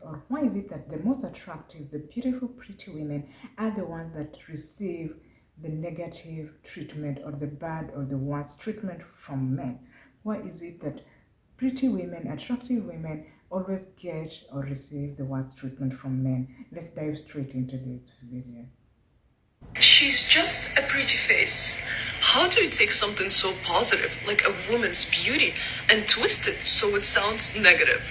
or why is it that the most attractive, the beautiful, pretty women are the ones that receive the negative treatment or the bad or the worst treatment from men? Why is it that pretty women, attractive women always get or receive the worst treatment from men? Let's dive straight into this video. She's just a pretty face. How do you take something so positive, like a woman's beauty, and twist it so it sounds negative?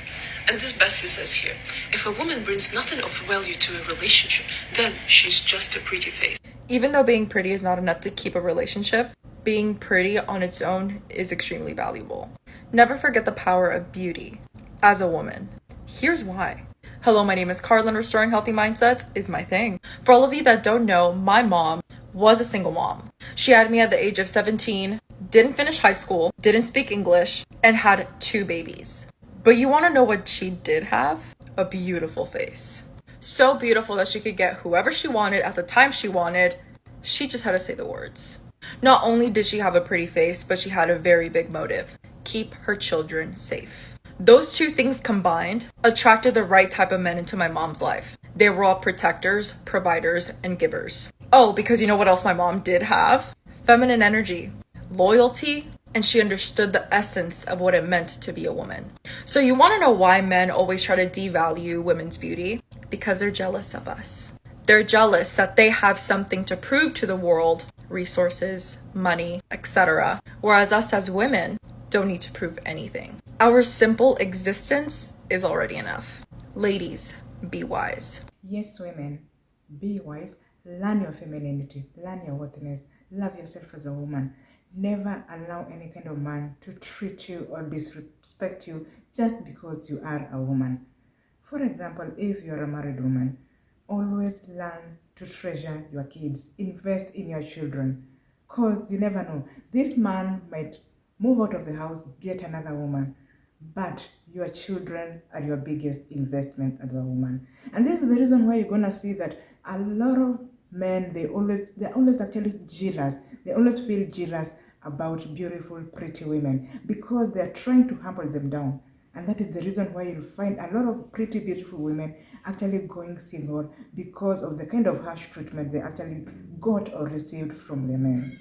And this bestie says here, if a woman brings nothing of value to a relationship, then she's just a pretty face. Even though being pretty is not enough to keep a relationship, being pretty on its own is extremely valuable. Never forget the power of beauty as a woman. Here's why. Hello, my name is Carla, and restoring healthy mindsets is my thing. For all of you that don't know, my mom was a single mom. She had me at the age of 17, didn't finish high school, didn't speak English, and had 2 babies. But you want to know what she did have? A beautiful face. So beautiful that she could get whoever she wanted at the time she wanted. She just had to say the words. Not only did she have a pretty face, but she had a very big motive: keep her children safe. Those 2 things combined attracted the right type of men into my mom's life. They were all protectors, providers, and givers. Oh, because you know what else my mom did have? Feminine energy, loyalty, and she understood the essence of what it meant to be a woman. So you want to know why men always try to devalue women's beauty? Because they're jealous of us. They're jealous that they have something to prove to the world, resources, money, etc. Whereas us as women don't need to prove anything. Our simple existence is already enough. Ladies, be wise. Yes, women, be wise. Learn your femininity, learn your worthiness, love yourself as a woman. Never allow any kind of man to treat you or disrespect you just because you are a woman. For example, if you're a married woman, always learn to treasure your kids, invest in your children, because you never know. This man might move out of the house, get another woman, but your children are your biggest investment as a woman. And this is the reason why you're gonna see that a lot of men, they're always actually jealous. They always feel jealous about beautiful, pretty women because they're trying to humble them down. And that is the reason why you'll find a lot of pretty, beautiful women actually going single because of the kind of harsh treatment they actually got or received from their men.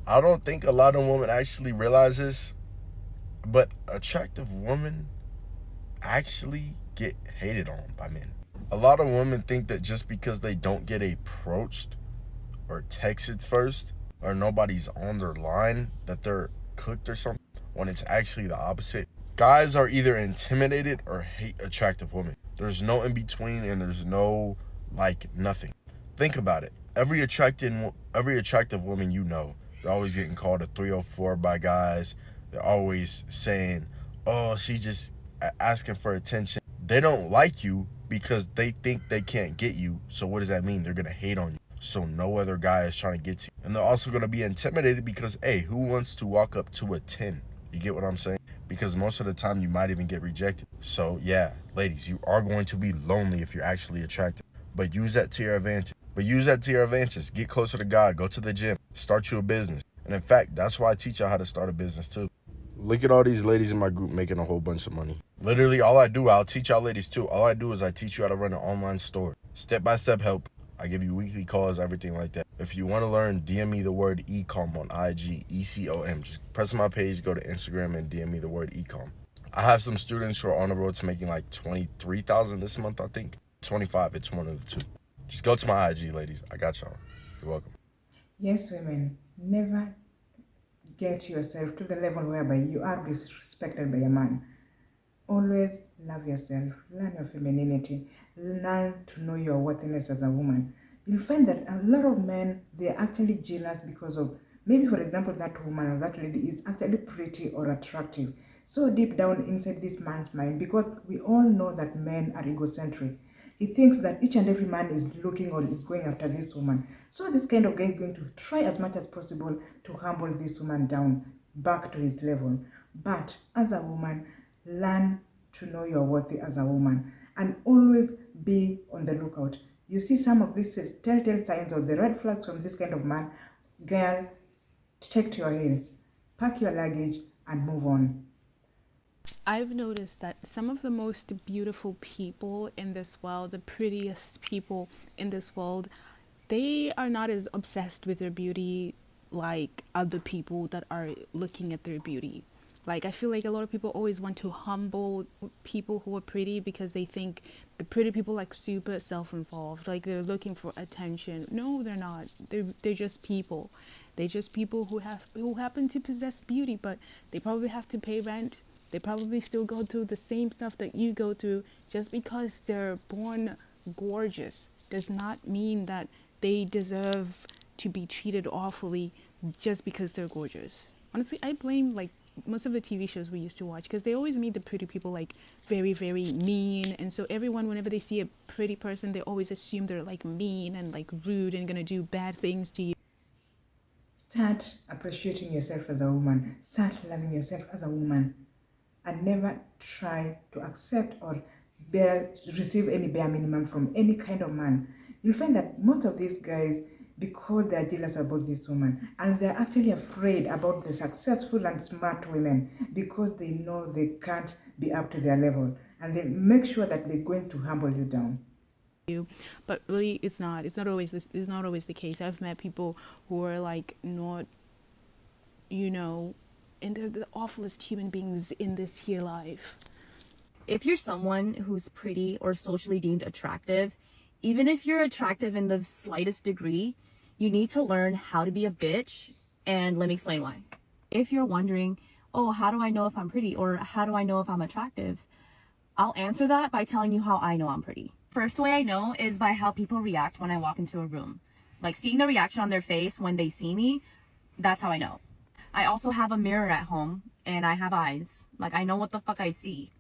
I don't think a lot of women actually realize this, but attractive women actually get hated on by men. A lot of women think that just because they don't get approached or texted first, or nobody's on their line, that they're cooked or something, when it's actually the opposite. Guys are either intimidated or hate attractive women. There's no in between, and there's no nothing. Think about it. Every attractive woman you know, they're always getting called a 304 by guys. They're always saying, oh, she just asking for attention. They don't like you because they think they can't get you. So what does that mean? They're going to hate on you. So no other guy is trying to get to you. And they're also going to be intimidated because, hey, who wants to walk up to a 10? You get what I'm saying? Because most of the time you might even get rejected. So yeah, ladies, you are going to be lonely if you're actually attractive. But use that to your advantage. Get closer to God. Go to the gym. Start you a business. And in fact, that's why I teach y'all how to start a business too. Look at all these ladies in my group making a whole bunch of money. Literally, I'll teach y'all ladies too. All I do is I teach you how to run an online store. Step-by-step help. I give you weekly calls, everything like that. If you want to learn, DM me the word ecom on IG, ECOM. Just press my page, go to Instagram, and DM me the word ecom. I have some students who are on the road to making like $23,000 this month, I think. 25, it's one of the two. Just go to my IG, ladies. I got y'all. You're welcome. Yes, women, never get yourself to the level whereby you are disrespected by a man. Always love yourself, learn your femininity, learn to know your worthiness as a woman. You'll find that a lot of men, they're actually jealous because of, maybe for example, that woman or that lady is actually pretty or attractive. So deep down inside this man's mind, because we all know that men are egocentric. He thinks that each and every man is looking or is going after this woman. So this kind of guy is going to try as much as possible to humble this woman down back to his level. But as a woman, learn to know you're worthy as a woman and always be on the lookout. You see some of these telltale signs or the red flags from this kind of man, girl, take to your heels, pack your luggage and move on. I've noticed that some of the most beautiful people in this world, the prettiest people in this world, they are not as obsessed with their beauty like other people that are looking at their beauty. Like, I feel like a lot of people always want to humble people who are pretty because they think the pretty people like super self-involved, like they're looking for attention. No, they're not. They're just people. They're just people who happen to possess beauty, but they probably have to pay rent. They probably still go through the same stuff that you go through. Just because they're born gorgeous does not mean that they deserve to be treated awfully just because they're gorgeous. Honestly, I blame like most of the TV shows we used to watch because they always made the pretty people like very, very mean. And so everyone, whenever they see a pretty person, they always assume they're like mean and like rude and gonna do bad things to you. Start appreciating yourself as a woman. Start loving yourself as a woman. And never try to accept or receive any bare minimum from any kind of man. You'll find that most of these guys, because they're jealous about this woman, and they're actually afraid about the successful and smart women because they know they can't be up to their level, and they make sure that they're going to humble you down. But really, it's not always the case. I've met people who are like not, and they're the awfulest human beings in this here life. If you're someone who's pretty or socially deemed attractive, even if you're attractive in the slightest degree, you need to learn how to be a bitch, and let me explain why. If you're wondering, oh, how do I know if I'm pretty, or how do I know if I'm attractive? I'll answer that by telling you how I know I'm pretty. First way I know is by how people react when I walk into a room. Like seeing the reaction on their face when they see me, that's how I know. I also have a mirror at home, and I have eyes. Like, I know what the fuck I see.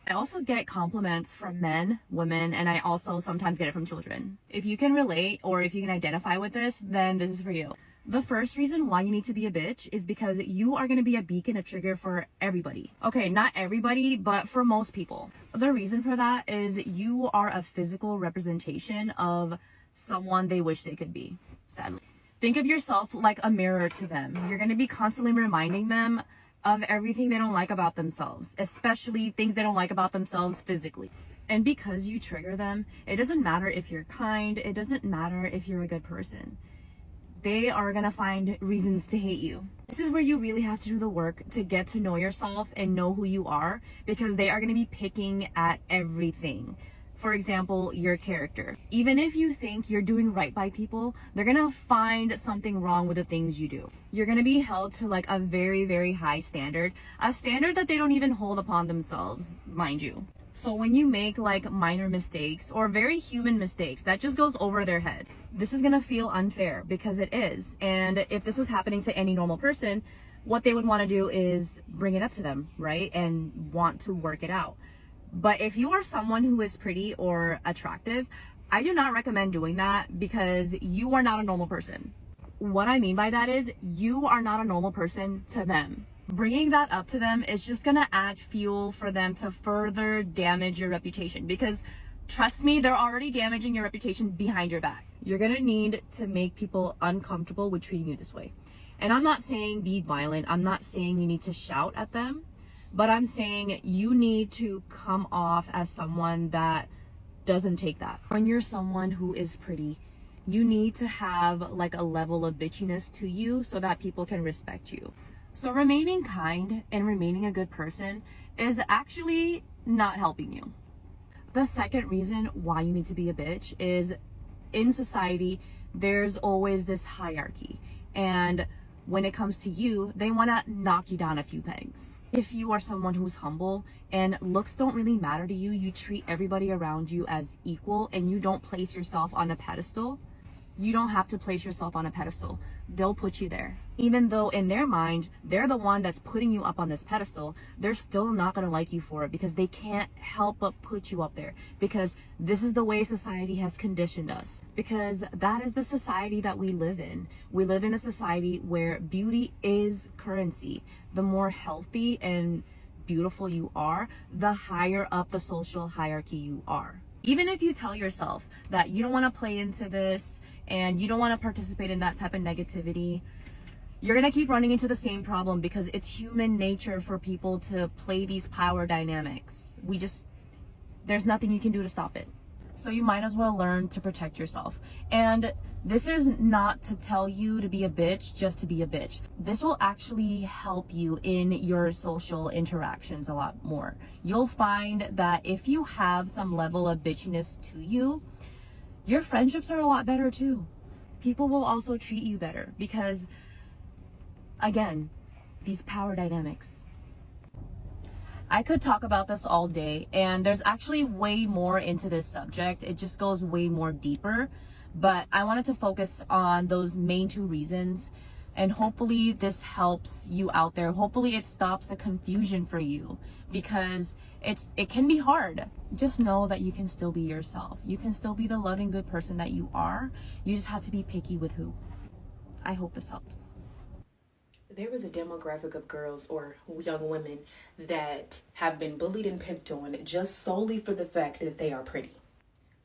I also get compliments from men, women, and I also sometimes get it from children. If you can relate or if you can identify with this, then this is for you. The first reason why you need to be a bitch is because you are going to be a beacon, a trigger for everybody. Okay, not everybody, but for most people. The reason for that is you are a physical representation of someone they wish they could be, sadly. Think of yourself like a mirror to them. You're going to be constantly reminding them of everything they don't like about themselves, especially things they don't like about themselves physically. And because you trigger them, it doesn't matter if you're kind, it doesn't matter if you're a good person. They are gonna find reasons to hate you. This is where you really have to do the work to get to know yourself and know who you are, because they are gonna be picking at everything. For example, your character. Even if you think you're doing right by people, they're gonna find something wrong with the things you do. You're gonna be held to like a very, very high standard, a standard that they don't even hold upon themselves, mind you. So when you make like minor mistakes or very human mistakes, that just goes over their head. This is gonna feel unfair because it is. And if this was happening to any normal person, what they would want to do is bring it up to them, right? And want to work it out. But if you are someone who is pretty or attractive, I do not recommend doing that because you are not a normal person. What I mean by that is you are not a normal person to them. Bringing that up to them is just gonna add fuel for them to further damage your reputation, because trust me, they're already damaging your reputation behind your back. You're gonna need to make people uncomfortable with treating you this way. And I'm not saying be violent. I'm not saying you need to shout at them. But I'm saying you need to come off as someone that doesn't take that. When you're someone who is pretty, you need to have like a level of bitchiness to you so that people can respect you. So remaining kind and remaining a good person is actually not helping you. The second reason why you need to be a bitch is in society, there's always this hierarchy. And when it comes to you, they want to knock you down a few pegs. If you are someone who's humble and looks don't really matter to you, you treat everybody around you as equal and you don't place yourself on a pedestal, you don't have to place yourself on a pedestal. They'll put you there. Even though in their mind, they're the one that's putting you up on this pedestal, they're still not going to like you for it because they can't help but put you up there, because this is the way society has conditioned us, because that is the society that we live in. We live in a society where beauty is currency. The more healthy and beautiful you are, the higher up the social hierarchy you are. Even if you tell yourself that you don't want to play into this and you don't want to participate in that type of negativity, You're gonna keep running into the same problem because it's human nature for people to play these power dynamics. There's nothing you can do to stop it. So you might as well learn to protect yourself. And this is not to tell you to be a bitch just to be a bitch. This will actually help you in your social interactions a lot more. You'll find that if you have some level of bitchiness to you, your friendships are a lot better too. People will also treat you better because, again, these power dynamics. I could talk about this all day, and there's actually way more into this subject. It just goes way more deeper, but I wanted to focus on those main two reasons, and hopefully this helps you out there. Hopefully it stops the confusion for you, because it can be hard. Just know that you can still be yourself. You can still be the loving, good person that you are. You just have to be picky with who. I hope this helps. There is a demographic of girls or young women that have been bullied and picked on just solely for the fact that they are pretty.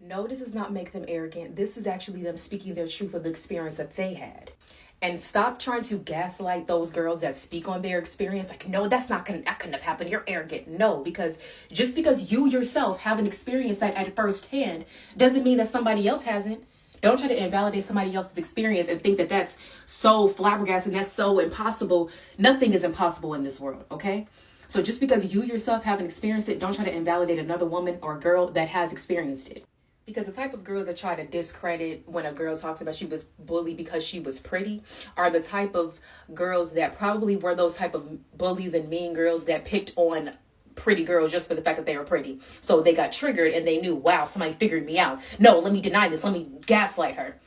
No, this does not make them arrogant. This is actually them speaking their truth of the experience that they had. And stop trying to gaslight those girls that speak on their experience. Like, no, that couldn't have happened. You're arrogant. No, because just because you yourself haven't experienced that at firsthand doesn't mean that somebody else hasn't. Don't try to invalidate somebody else's experience and think that that's so flabbergasted and that's so impossible. Nothing is impossible in this world, okay? So just because you yourself haven't experienced it, don't try to invalidate another woman or girl that has experienced it. Because the type of girls that try to discredit when a girl talks about she was bullied because she was pretty are the type of girls that probably were those type of bullies and mean girls that picked on pretty girls just for the fact that they were pretty. So they got triggered and they knew, wow, somebody figured me out. No, let me deny this. Let me gaslight her.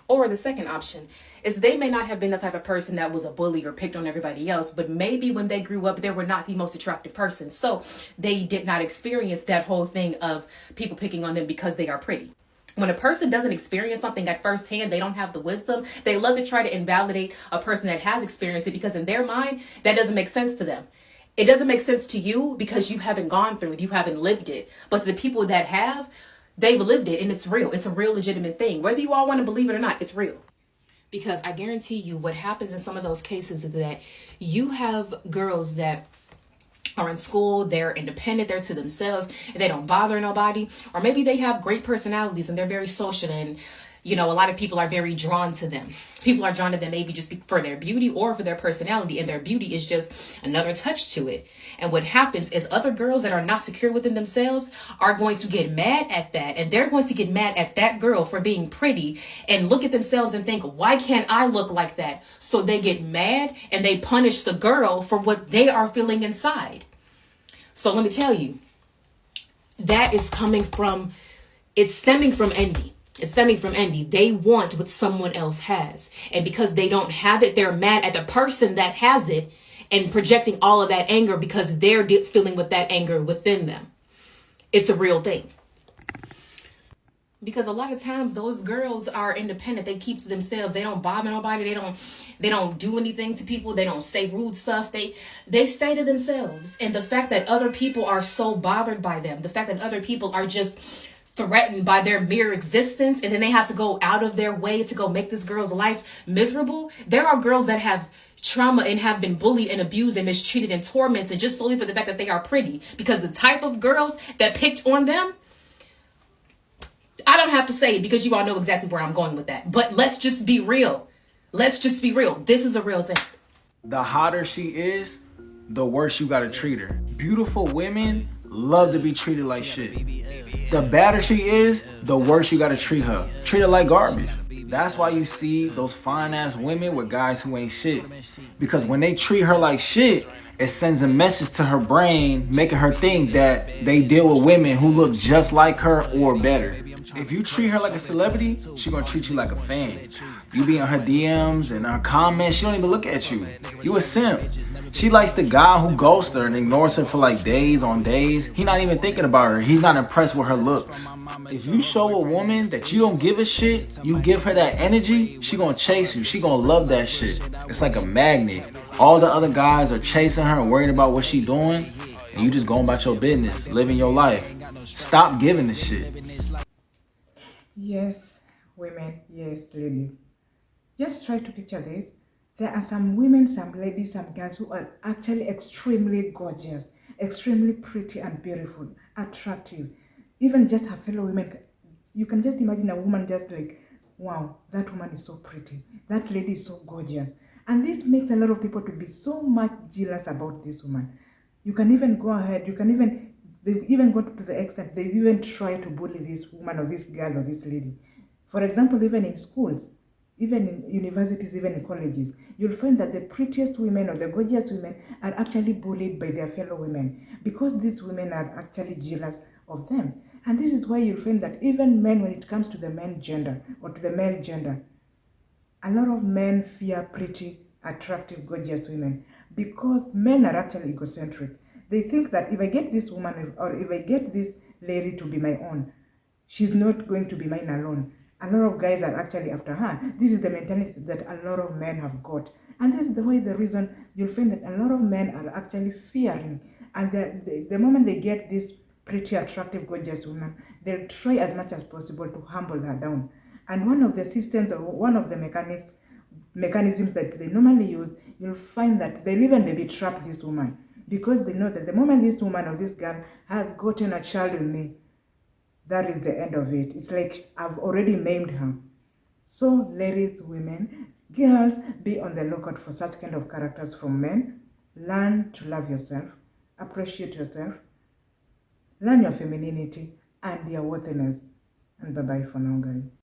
Or the second option is they may not have been the type of person that was a bully or picked on everybody else, but maybe when they grew up, they were not the most attractive person. So they did not experience that whole thing of people picking on them because they are pretty. When a person doesn't experience something at first hand, they don't have the wisdom. They love to try to invalidate a person that has experienced it because in their mind, that doesn't make sense to them. It doesn't make sense to you because you haven't gone through it. You haven't lived it. But to the people that have, they've lived it and it's real. It's a real legitimate thing. Whether you all want to believe it or not, it's real. Because I guarantee you what happens in some of those cases is that you have girls that are in school, they're independent, they're to themselves, and they don't bother nobody. Or maybe they have great personalities and they're very social and a lot of people are very drawn to them. People are drawn to them maybe just for their beauty or for their personality, and their beauty is just another touch to it. And what happens is other girls that are not secure within themselves are going to get mad at that, and they're going to get mad at that girl for being pretty and look at themselves and think, why can't I look like that? So they get mad and they punish the girl for what they are feeling inside. So let me tell you, that is it's stemming from envy. It's stemming from envy. They want what someone else has. And because they don't have it, they're mad at the person that has it and projecting all of that anger because they're feeling with that anger within them. It's a real thing. Because a lot of times those girls are independent. They keep to themselves. They don't bother nobody. They don't do anything to people. They don't say rude stuff. They stay to themselves. And the fact that other people are so bothered by them, the fact that other people are just threatened by their mere existence, and then they have to go out of their way to go make this girl's life miserable. There are girls that have trauma and have been bullied and abused and mistreated and tormented just solely for the fact that they are pretty. Because the type of girls that picked on them, I don't have to say it because you all know exactly where I'm going with that. But let's just be real. Let's just be real. This is a real thing. The hotter she is, the worse you gotta treat her. Beautiful women love to be treated like shit. The badder she is, the worse you gotta treat her. Treat her like garbage. That's why you see those fine ass women with guys who ain't shit. Because when they treat her like shit, it sends a message to her brain, making her think that they deal with women who look just like her or better. If you treat her like a celebrity, she gonna treat you like a fan. You be on her DMs and her comments, she don't even look at you. You a simp. She likes the guy who ghosts her and ignores her for like days on days. He not even thinking about her. He's not impressed with her looks. If you show a woman that you don't give a shit, you give her that energy, she gonna chase you. She gonna love that shit. It's like a magnet. All the other guys are chasing her and worried about what she doing, and you just going about your business, living your life. Stop giving the shit. Yes, women, yes, ladies. Just try to picture this. There are some women, some ladies, some girls who are actually extremely gorgeous, extremely pretty and beautiful, attractive. Even just her fellow women, you can just imagine a woman just like, wow, that woman is so pretty. That lady is so gorgeous. And this makes a lot of people to be so much jealous about this woman. You can even go ahead, they even go to the extent, they even try to bully this woman or this girl or this lady. For example, even in schools, even in universities, even in colleges, you'll find that the prettiest women or the gorgeous women are actually bullied by their fellow women because these women are actually jealous of them. And this is why you'll find that even men, when it comes to the men gender or to the male gender, a lot of men fear pretty, attractive, gorgeous women because men are actually egocentric. They think that if I get this woman or if I get this lady to be my own, she's not going to be mine alone. A lot of guys are actually after her. This is the mentality that a lot of men have got. And this is the reason you'll find that a lot of men are actually fearing. And the moment they get this pretty, attractive, gorgeous woman, they'll try as much as possible to humble her down. And one of the systems or one of the mechanisms that they normally use, you'll find that they'll even maybe trap this woman because they know that the moment this woman or this girl has gotten a child with me, that is the end of it. It's like I've already maimed her. So, ladies, women, girls, be on the lookout for such kind of characters from men. Learn to love yourself, appreciate yourself, learn your femininity and your worthiness. And bye-bye for now, guys.